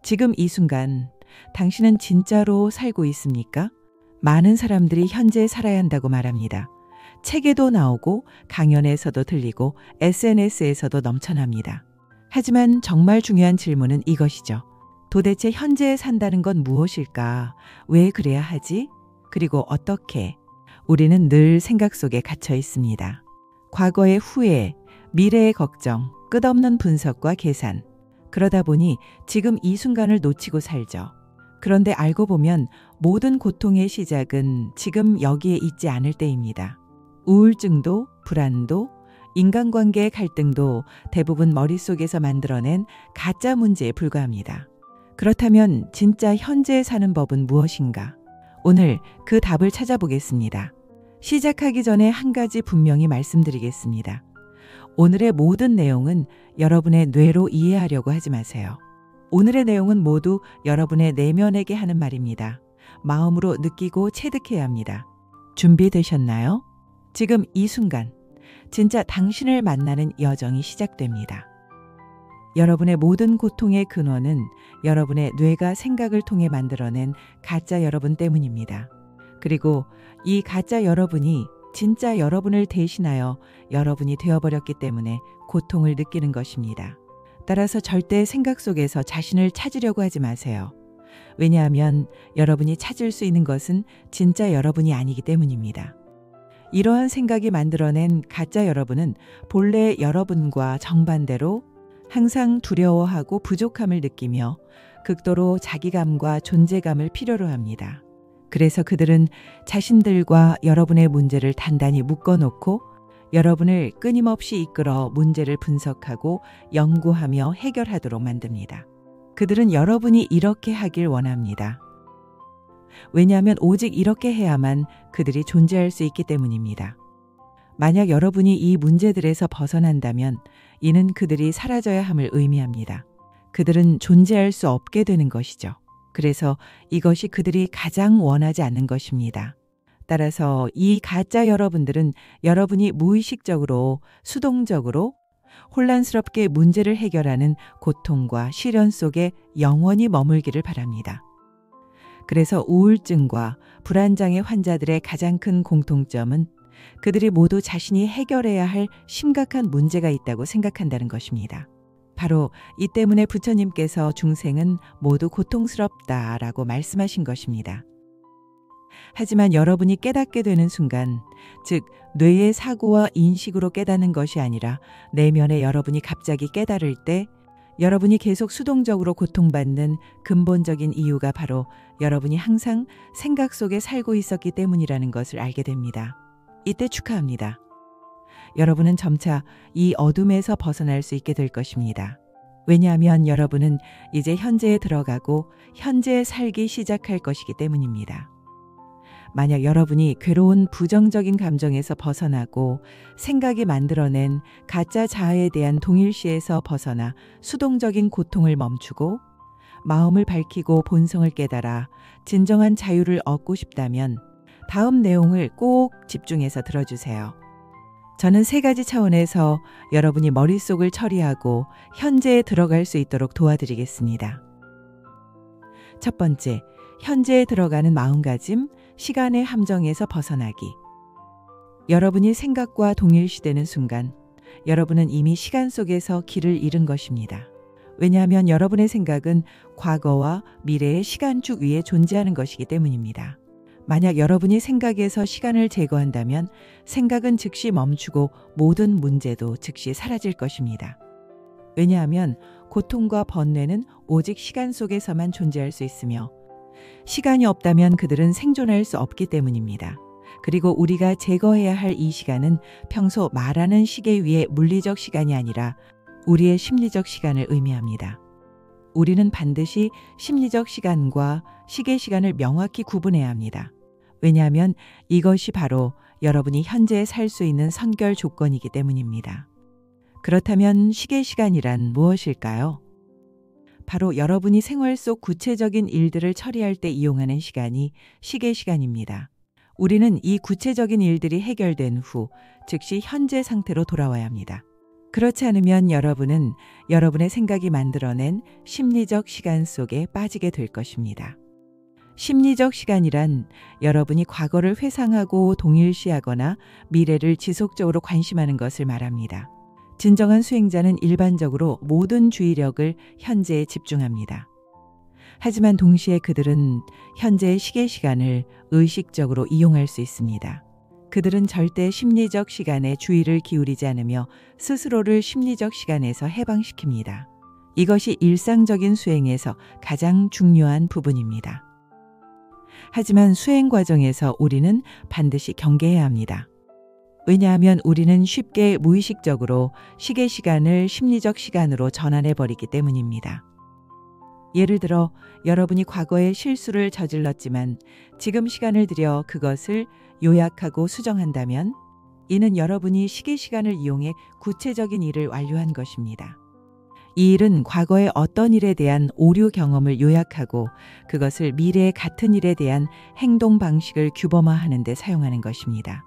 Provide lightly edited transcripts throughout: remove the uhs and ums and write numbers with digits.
지금 이 순간 당신은 진짜로 살고 있습니까? 많은 사람들이 현재 살아야 한다고 말합니다. 책에도 나오고 강연에서도 들리고 SNS에서도 넘쳐납니다. 하지만 정말 중요한 질문은 이것이죠. 도대체 현재에 산다는 건 무엇일까? 왜 그래야 하지? 그리고 어떻게? 우리는 늘 생각 속에 갇혀 있습니다. 과거의 후회, 미래의 걱정, 끝없는 분석과 계산. 그러다 보니 지금 이 순간을 놓치고 살죠. 그런데 알고 보면 모든 고통의 시작은 지금 여기에 있지 않을 때입니다. 우울증도, 불안도, 인간관계의 갈등도 대부분 머릿속에서 만들어낸 가짜 문제에 불과합니다. 그렇다면 진짜 현재에 사는 법은 무엇인가? 오늘 그 답을 찾아보겠습니다. 시작하기 전에 한 가지 분명히 말씀드리겠습니다. 오늘의 모든 내용은 여러분의 뇌로 이해하려고 하지 마세요. 오늘의 내용은 모두 여러분의 내면에게 하는 말입니다. 마음으로 느끼고 체득해야 합니다. 준비되셨나요? 지금 이 순간 진짜 당신을 만나는 여정이 시작됩니다. 여러분의 모든 고통의 근원은 여러분의 뇌가 생각을 통해 만들어낸 가짜 여러분 때문입니다. 그리고 이 가짜 여러분이 진짜 여러분을 대신하여 여러분이 되어버렸기 때문에 고통을 느끼는 것입니다. 따라서 절대 생각 속에서 자신을 찾으려고 하지 마세요. 왜냐하면 여러분이 찾을 수 있는 것은 진짜 여러분이 아니기 때문입니다. 이러한 생각이 만들어낸 가짜 여러분은 본래 여러분과 정반대로 항상 두려워하고 부족함을 느끼며 극도로 자기감과 존재감을 필요로 합니다. 그래서 그들은 자신들과 여러분의 문제를 단단히 묶어놓고 여러분을 끊임없이 이끌어 문제를 분석하고 연구하며 해결하도록 만듭니다. 그들은 여러분이 이렇게 하길 원합니다. 왜냐하면 오직 이렇게 해야만 그들이 존재할 수 있기 때문입니다. 만약 여러분이 이 문제들에서 벗어난다면 이는 그들이 사라져야 함을 의미합니다. 그들은 존재할 수 없게 되는 것이죠. 그래서 이것이 그들이 가장 원하지 않는 것입니다. 따라서 이 가짜 여러분들은 여러분이 무의식적으로, 수동적으로 혼란스럽게 문제를 해결하는 고통과 시련 속에 영원히 머물기를 바랍니다. 그래서 우울증과 불안장애 환자들의 가장 큰 공통점은 그들이 모두 자신이 해결해야 할 심각한 문제가 있다고 생각한다는 것입니다. 바로 이 때문에 부처님께서 중생은 모두 고통스럽다라고 말씀하신 것입니다. 하지만 여러분이 깨닫게 되는 순간, 즉 뇌의 사고와 인식으로 깨닫는 것이 아니라 내면의 여러분이 갑자기 깨달을 때 여러분이 계속 수동적으로 고통받는 근본적인 이유가 바로 여러분이 항상 생각 속에 살고 있었기 때문이라는 것을 알게 됩니다. 이때 축하합니다. 여러분은 점차 이 어둠에서 벗어날 수 있게 될 것입니다. 왜냐하면 여러분은 이제 현재에 들어가고 현재에 살기 시작할 것이기 때문입니다. 만약 여러분이 괴로운 부정적인 감정에서 벗어나고 생각이 만들어낸 가짜 자아에 대한 동일시에서 벗어나 수동적인 고통을 멈추고 마음을 밝히고 본성을 깨달아 진정한 자유를 얻고 싶다면 다음 내용을 꼭 집중해서 들어주세요. 저는 3가지 차원에서 여러분이 머릿속을 처리하고 현재에 들어갈 수 있도록 도와드리겠습니다. 첫 번째, 현재에 들어가는 마음가짐, 시간의 함정에서 벗어나기. 여러분이 생각과 동일시되는 순간 여러분은 이미 시간 속에서 길을 잃은 것입니다. 왜냐하면 여러분의 생각은 과거와 미래의 시간축 위에 존재하는 것이기 때문입니다. 만약 여러분이 생각에서 시간을 제거한다면 생각은 즉시 멈추고 모든 문제도 즉시 사라질 것입니다. 왜냐하면 고통과 번뇌는 오직 시간 속에서만 존재할 수 있으며 시간이 없다면 그들은 생존할 수 없기 때문입니다. 그리고 우리가 제거해야 할 이 시간은 평소 말하는 시계 위의 물리적 시간이 아니라 우리의 심리적 시간을 의미합니다. 우리는 반드시 심리적 시간과 시계 시간을 명확히 구분해야 합니다. 왜냐하면 이것이 바로 여러분이 현재에 살 수 있는 선결 조건이기 때문입니다. 그렇다면 시계 시간이란 무엇일까요? 바로 여러분이 생활 속 구체적인 일들을 처리할 때 이용하는 시간이 시계 시간입니다. 우리는 이 구체적인 일들이 해결된 후 즉시 현재 상태로 돌아와야 합니다. 그렇지 않으면 여러분은 여러분의 생각이 만들어낸 심리적 시간 속에 빠지게 될 것입니다. 심리적 시간이란 여러분이 과거를 회상하고 동일시하거나 미래를 지속적으로 관심하는 것을 말합니다. 진정한 수행자는 일반적으로 모든 주의력을 현재에 집중합니다. 하지만 동시에 그들은 현재의 시계 시간을 의식적으로 이용할 수 있습니다. 그들은 절대 심리적 시간에 주의를 기울이지 않으며 스스로를 심리적 시간에서 해방시킵니다. 이것이 일상적인 수행에서 가장 중요한 부분입니다. 하지만 수행 과정에서 우리는 반드시 경계해야 합니다. 왜냐하면 우리는 쉽게 무의식적으로 시계 시간을 심리적 시간으로 전환해버리기 때문입니다. 예를 들어 여러분이 과거에 실수를 저질렀지만 지금 시간을 들여 그것을 요약하고 수정한다면 이는 여러분이 시계 시간을 이용해 구체적인 일을 완료한 것입니다. 이 일은 과거의 어떤 일에 대한 오류 경험을 요약하고 그것을 미래의 같은 일에 대한 행동 방식을 규범화하는 데 사용하는 것입니다.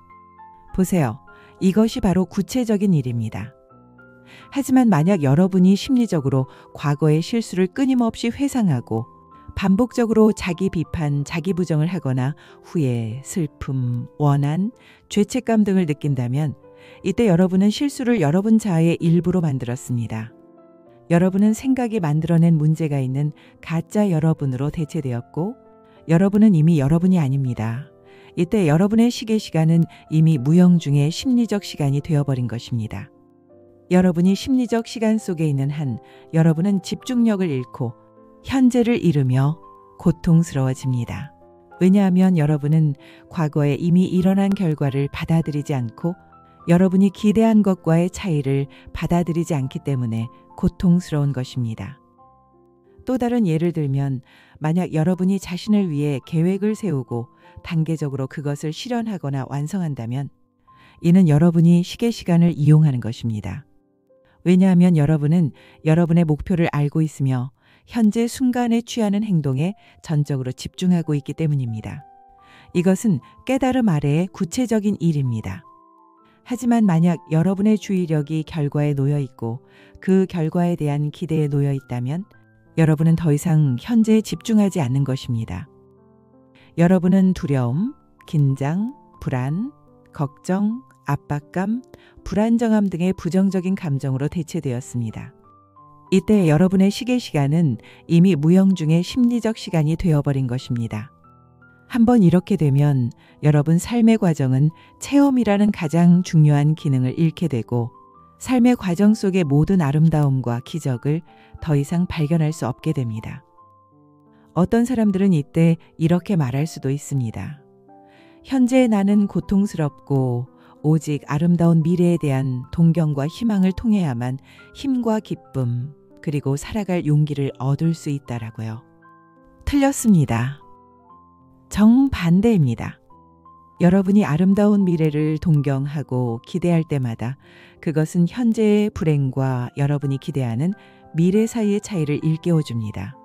보세요. 이것이 바로 구체적인 일입니다. 하지만 만약 여러분이 심리적으로 과거의 실수를 끊임없이 회상하고 반복적으로 자기 비판, 자기 부정을 하거나 후회, 슬픔, 원한, 죄책감 등을 느낀다면 이때 여러분은 실수를 여러분 자아의 일부로 만들었습니다. 여러분은 생각이 만들어낸 문제가 있는 가짜 여러분으로 대체되었고 여러분은 이미 여러분이 아닙니다. 이때 여러분의 시계 시간은 이미 무영중의 심리적 시간이 되어버린 것입니다. 여러분이 심리적 시간 속에 있는 한 여러분은 집중력을 잃고 현재를 잃으며 고통스러워집니다. 왜냐하면 여러분은 과거에 이미 일어난 결과를 받아들이지 않고 여러분이 기대한 것과의 차이를 받아들이지 않기 때문에 고통스러운 것입니다. 또 다른 예를 들면 만약 여러분이 자신을 위해 계획을 세우고 단계적으로 그것을 실현하거나 완성한다면 이는 여러분이 시계 시간을 이용하는 것입니다. 왜냐하면 여러분은 여러분의 목표를 알고 있으며 현재 순간에 취하는 행동에 전적으로 집중하고 있기 때문입니다. 이것은 깨달음 아래의 구체적인 일입니다. 하지만 만약 여러분의 주의력이 결과에 놓여 있고 그 결과에 대한 기대에 놓여 있다면 여러분은 더 이상 현재에 집중하지 않는 것입니다. 여러분은 두려움, 긴장, 불안, 걱정, 압박감, 불안정함 등의 부정적인 감정으로 대체되었습니다. 이때 여러분의 시계 시간은 이미 무영중의 심리적 시간이 되어버린 것입니다. 한번 이렇게 되면 여러분 삶의 과정은 체험이라는 가장 중요한 기능을 잃게 되고 삶의 과정 속의 모든 아름다움과 기적을 더 이상 발견할 수 없게 됩니다. 어떤 사람들은 이때 이렇게 말할 수도 있습니다. 현재 나는 고통스럽고 오직 아름다운 미래에 대한 동경과 희망을 통해야만 힘과 기쁨 그리고 살아갈 용기를 얻을 수 있다라고요. 틀렸습니다. 정반대입니다. 여러분이 아름다운 미래를 동경하고 기대할 때마다 그것은 현재의 불행과 여러분이 기대하는 미래 사이의 차이를 일깨워줍니다.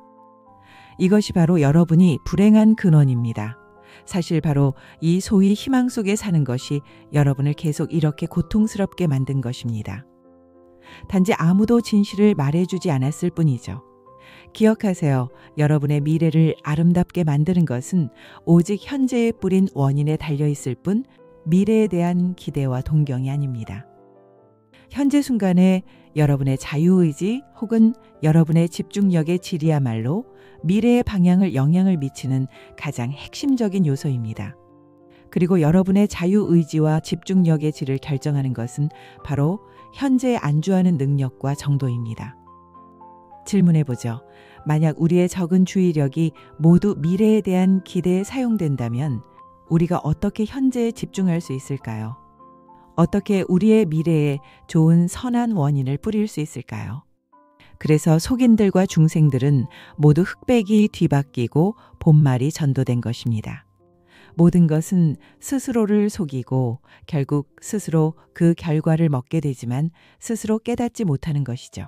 이것이 바로 여러분이 불행한 근원입니다. 사실 바로 이 소위 희망 속에 사는 것이 여러분을 계속 이렇게 고통스럽게 만든 것입니다. 단지 아무도 진실을 말해주지 않았을 뿐이죠. 기억하세요. 여러분의 미래를 아름답게 만드는 것은 오직 현재에 뿌린 원인에 달려있을 뿐 미래에 대한 기대와 동경이 아닙니다. 현재 순간에 여러분의 자유의지 혹은 여러분의 집중력의 질이야말로 미래의 방향을 영향을 미치는 가장 핵심적인 요소입니다. 그리고 여러분의 자유의지와 집중력의 질을 결정하는 것은 바로 현재에 안주하는 능력과 정도입니다. 질문해보죠. 만약 우리의 적은 주의력이 모두 미래에 대한 기대에 사용된다면 우리가 어떻게 현재에 집중할 수 있을까요? 어떻게 우리의 미래에 좋은 선한 원인을 뿌릴 수 있을까요? 그래서 속인들과 중생들은 모두 흑백이 뒤바뀌고 본말이 전도된 것입니다. 모든 것은 스스로를 속이고 결국 스스로 그 결과를 먹게 되지만 스스로 깨닫지 못하는 것이죠.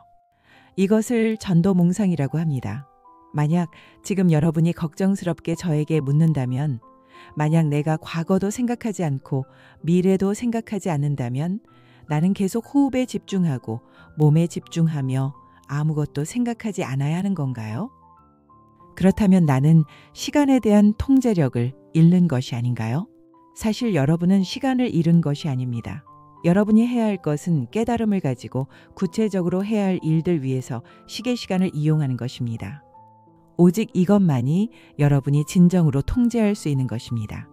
이것을 전도몽상이라고 합니다. 만약 지금 여러분이 걱정스럽게 저에게 묻는다면 만약 내가 과거도 생각하지 않고 미래도 생각하지 않는다면 나는 계속 호흡에 집중하고 몸에 집중하며 아무것도 생각하지 않아야 하는 건가요? 그렇다면 나는 시간에 대한 통제력을 잃는 것이 아닌가요? 사실 여러분은 시간을 잃은 것이 아닙니다. 여러분이 해야 할 것은 깨달음을 가지고 구체적으로 해야 할 일들 위해서 시계 시간을 이용하는 것입니다. 오직 이것만이 여러분이 진정으로 통제할 수 있는 것입니다.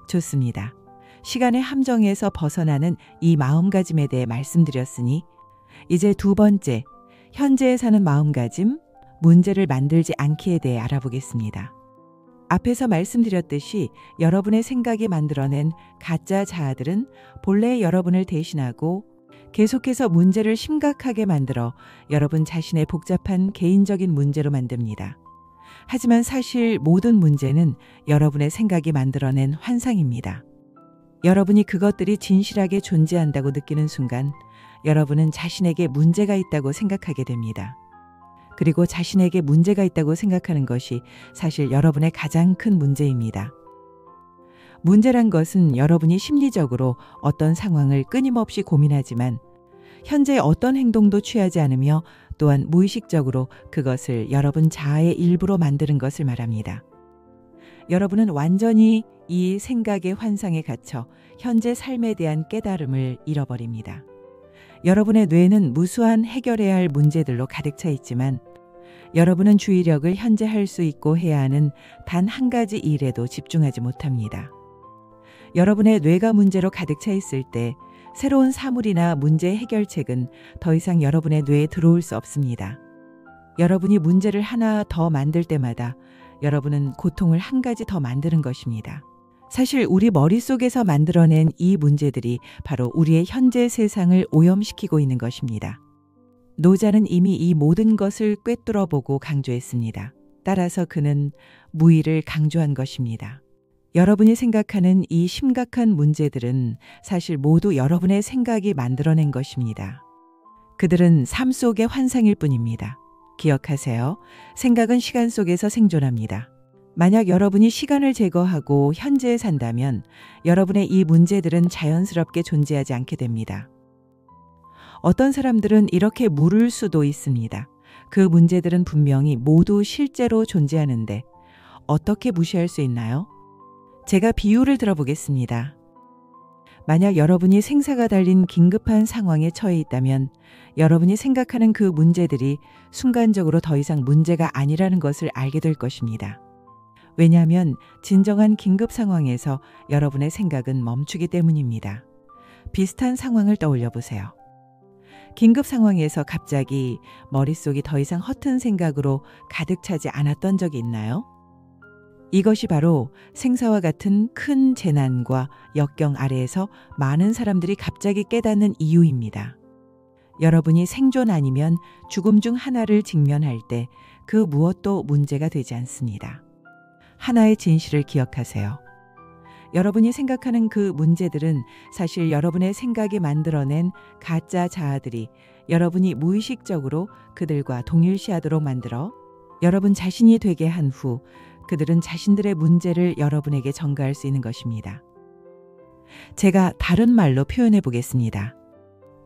좋습니다. 시간의 함정에서 벗어나는 이 마음가짐에 대해 말씀드렸으니 이제 두 번째, 현재에 사는 마음가짐, 문제를 만들지 않기에 대해 알아보겠습니다. 앞에서 말씀드렸듯이 여러분의 생각이 만들어낸 가짜 자아들은 본래 여러분을 대신하고 계속해서 문제를 심각하게 만들어 여러분 자신의 복잡한 개인적인 문제로 만듭니다. 하지만 사실 모든 문제는 여러분의 생각이 만들어낸 환상입니다. 여러분이 그것들이 진실하게 존재한다고 느끼는 순간 여러분은 자신에게 문제가 있다고 생각하게 됩니다. 그리고 자신에게 문제가 있다고 생각하는 것이 사실 여러분의 가장 큰 문제입니다. 문제란 것은 여러분이 심리적으로 어떤 상황을 끊임없이 고민하지만 현재 어떤 행동도 취하지 않으며 또한 무의식적으로 그것을 여러분 자아의 일부로 만드는 것을 말합니다. 여러분은 완전히 이 생각의 환상에 갇혀 현재 삶에 대한 깨달음을 잃어버립니다. 여러분의 뇌는 무수한 해결해야 할 문제들로 가득 차 있지만 여러분은 주의력을 현재 할 수 있고 해야 하는 단 한 가지 일에도 집중하지 못합니다. 여러분의 뇌가 문제로 가득 차 있을 때 새로운 사물이나 문제 해결책은 더 이상 여러분의 뇌에 들어올 수 없습니다. 여러분이 문제를 하나 더 만들 때마다 여러분은 고통을 한 가지 더 만드는 것입니다. 사실 우리 머릿속에서 만들어낸 이 문제들이 바로 우리의 현재 세상을 오염시키고 있는 것입니다. 노자는 이미 이 모든 것을 꿰뚫어보고 강조했습니다. 따라서 그는 무의를 강조한 것입니다. 여러분이 생각하는 이 심각한 문제들은 사실 모두 여러분의 생각이 만들어낸 것입니다. 그들은 삶 속의 환상일 뿐입니다. 기억하세요. 생각은 시간 속에서 생존합니다. 만약 여러분이 시간을 제거하고 현재에 산다면 여러분의 이 문제들은 자연스럽게 존재하지 않게 됩니다. 어떤 사람들은 이렇게 물을 수도 있습니다. 그 문제들은 분명히 모두 실제로 존재하는데 어떻게 무시할 수 있나요? 제가 비유를 들어보겠습니다. 만약 여러분이 생사가 달린 긴급한 상황에 처해 있다면 여러분이 생각하는 그 문제들이 순간적으로 더 이상 문제가 아니라는 것을 알게 될 것입니다. 왜냐하면 진정한 긴급 상황에서 여러분의 생각은 멈추기 때문입니다. 비슷한 상황을 떠올려 보세요. 긴급 상황에서 갑자기 머릿속이 더 이상 허튼 생각으로 가득 차지 않았던 적이 있나요? 이것이 바로 생사와 같은 큰 재난과 역경 아래에서 많은 사람들이 갑자기 깨닫는 이유입니다. 여러분이 생존 아니면 죽음 중 하나를 직면할 때 그 무엇도 문제가 되지 않습니다. 하나의 진실을 기억하세요. 여러분이 생각하는 그 문제들은 사실 여러분의 생각이 만들어낸 가짜 자아들이 여러분이 무의식적으로 그들과 동일시하도록 만들어 여러분 자신이 되게 한 후 그들은 자신들의 문제를 여러분에게 전가할 수 있는 것입니다. 제가 다른 말로 표현해 보겠습니다.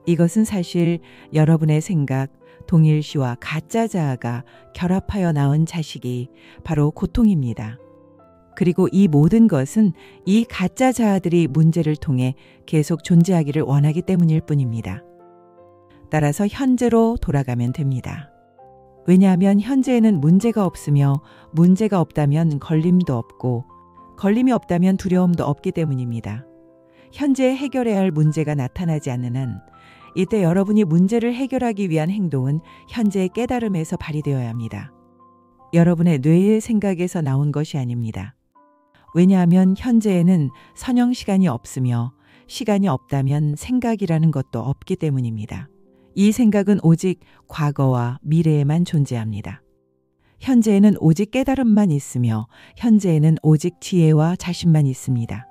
이것은 사실 여러분의 생각, 동일시와 가짜 자아가 결합하여 낳은 자식이 바로 고통입니다. 그리고 이 모든 것은 이 가짜 자아들이 문제를 통해 계속 존재하기를 원하기 때문일 뿐입니다. 따라서 현재로 돌아가면 됩니다. 왜냐하면 현재에는 문제가 없으며 문제가 없다면 걸림도 없고 걸림이 없다면 두려움도 없기 때문입니다. 현재에 해결해야 할 문제가 나타나지 않는 한 이때 여러분이 문제를 해결하기 위한 행동은 현재의 깨달음에서 발휘되어야 합니다. 여러분의 뇌의 생각에서 나온 것이 아닙니다. 왜냐하면 현재에는 선형 시간이 없으며 시간이 없다면 생각이라는 것도 없기 때문입니다. 이 생각은 오직 과거와 미래에만 존재합니다. 현재에는 오직 깨달음만 있으며 현재에는 오직 지혜와 자신만 있습니다.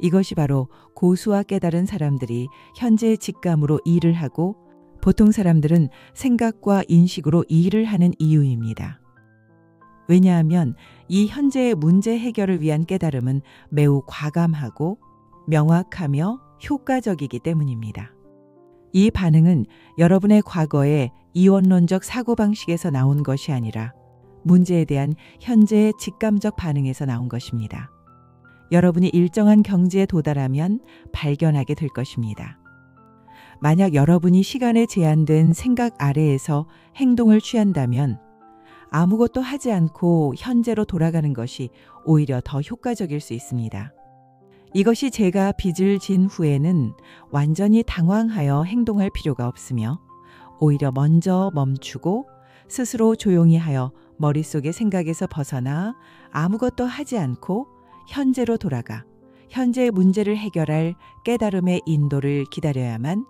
이것이 바로 고수와 깨달은 사람들이 현재의 직감으로 일을 하고 보통 사람들은 생각과 인식으로 일을 하는 이유입니다. 왜냐하면 이 현재의 문제 해결을 위한 깨달음은 매우 과감하고 명확하며 효과적이기 때문입니다. 이 반응은 여러분의 과거의 이원론적 사고방식에서 나온 것이 아니라 문제에 대한 현재의 직감적 반응에서 나온 것입니다. 여러분이 일정한 경지에 도달하면 발견하게 될 것입니다. 만약 여러분이 시간에 제한된 생각 아래에서 행동을 취한다면 아무것도 하지 않고 현재로 돌아가는 것이 오히려 더 효과적일 수 있습니다. 이것이 제가 빚을 진 후에는 완전히 당황하여 행동할 필요가 없으며 오히려 먼저 멈추고 스스로 조용히 하여 머릿속의 생각에서 벗어나 아무것도 하지 않고 현재로 돌아가 현재의 문제를 해결할 깨달음의 인도를 기다려야만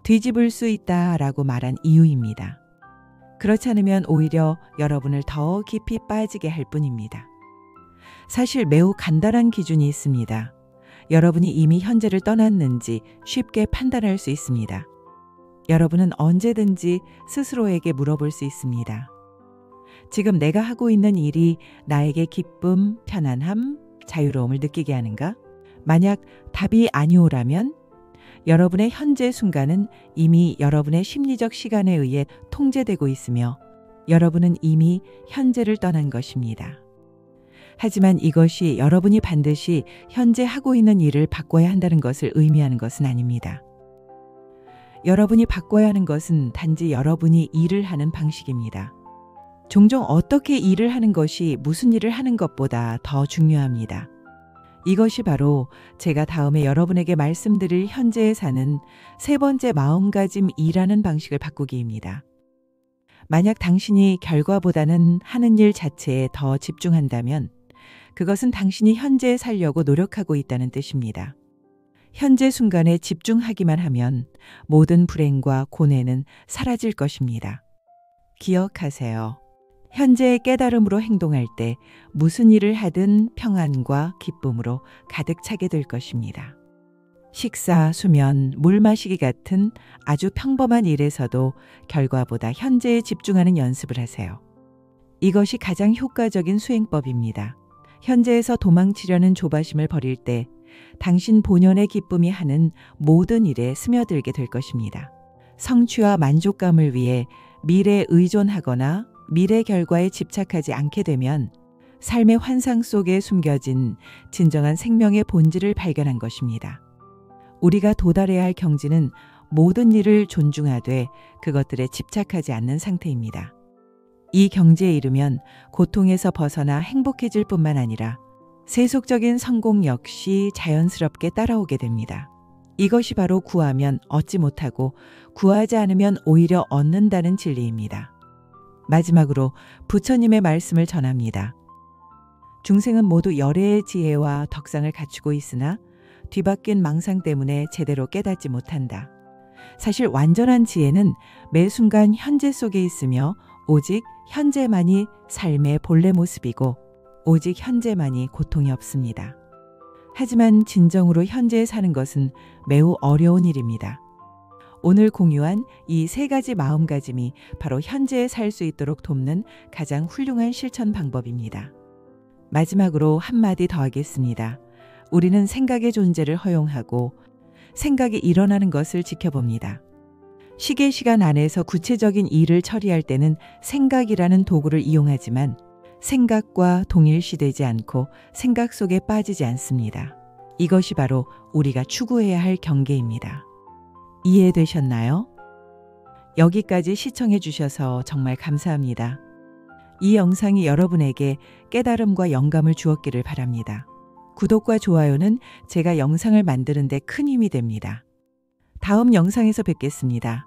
뒤집을 수 있다라고 말한 이유입니다. 그렇지 않으면 오히려 여러분을 더 깊이 빠지게 할 뿐입니다. 사실 매우 간단한 기준이 있습니다. 여러분이 이미 현재를 떠났는지 쉽게 판단할 수 있습니다. 여러분은 언제든지 스스로에게 물어볼 수 있습니다. 지금 내가 하고 있는 일이 나에게 기쁨, 편안함, 자유로움을 느끼게 하는가? 만약 답이 아니오라면 여러분의 현재 순간은 이미 여러분의 심리적 시간에 의해 통제되고 있으며 여러분은 이미 현재를 떠난 것입니다. 하지만 이것이 여러분이 반드시 현재 하고 있는 일을 바꿔야 한다는 것을 의미하는 것은 아닙니다. 여러분이 바꿔야 하는 것은 단지 여러분이 일을 하는 방식입니다. 종종 어떻게 일을 하는 것이 무슨 일을 하는 것보다 더 중요합니다. 이것이 바로 제가 다음에 여러분에게 말씀드릴 현재에 사는 세 번째 마음가짐이라는 방식을 바꾸기입니다. 만약 당신이 결과보다는 하는 일 자체에 더 집중한다면 그것은 당신이 현재에 살려고 노력하고 있다는 뜻입니다. 현재 순간에 집중하기만 하면 모든 불행과 고뇌는 사라질 것입니다. 기억하세요. 현재의 깨달음으로 행동할 때 무슨 일을 하든 평안과 기쁨으로 가득 차게 될 것입니다. 식사, 수면, 물 마시기 같은 아주 평범한 일에서도 결과보다 현재에 집중하는 연습을 하세요. 이것이 가장 효과적인 수행법입니다. 현재에서 도망치려는 조바심을 버릴 때 당신 본연의 기쁨이 하는 모든 일에 스며들게 될 것입니다. 성취와 만족감을 위해 미래에 의존하거나 미래 결과에 집착하지 않게 되면 삶의 환상 속에 숨겨진 진정한 생명의 본질을 발견한 것입니다. 우리가 도달해야 할 경지는 모든 일을 존중하되 그것들에 집착하지 않는 상태입니다. 이 경지에 이르면 고통에서 벗어나 행복해질 뿐만 아니라 세속적인 성공 역시 자연스럽게 따라오게 됩니다. 이것이 바로 구하면 얻지 못하고 구하지 않으면 오히려 얻는다는 진리입니다. 마지막으로 부처님의 말씀을 전합니다. 중생은 모두 열애의 지혜와 덕상을 갖추고 있으나 뒤바뀐 망상 때문에 제대로 깨닫지 못한다. 사실 완전한 지혜는 매 순간 현재 속에 있으며 오직 현재만이 삶의 본래 모습이고 오직 현재만이 고통이 없습니다. 하지만 진정으로 현재에 사는 것은 매우 어려운 일입니다. 오늘 공유한 이 세 가지 마음가짐이 바로 현재에 살 수 있도록 돕는 가장 훌륭한 실천 방법입니다. 마지막으로 한마디 더 하겠습니다. 우리는 생각의 존재를 허용하고 생각이 일어나는 것을 지켜봅니다. 시계 시간 안에서 구체적인 일을 처리할 때는 생각이라는 도구를 이용하지만 생각과 동일시되지 않고 생각 속에 빠지지 않습니다. 이것이 바로 우리가 추구해야 할 경계입니다. 이해되셨나요? 여기까지 시청해 주셔서 정말 감사합니다. 이 영상이 여러분에게 깨달음과 영감을 주었기를 바랍니다. 구독과 좋아요는 제가 영상을 만드는 데 큰 힘이 됩니다. 다음 영상에서 뵙겠습니다.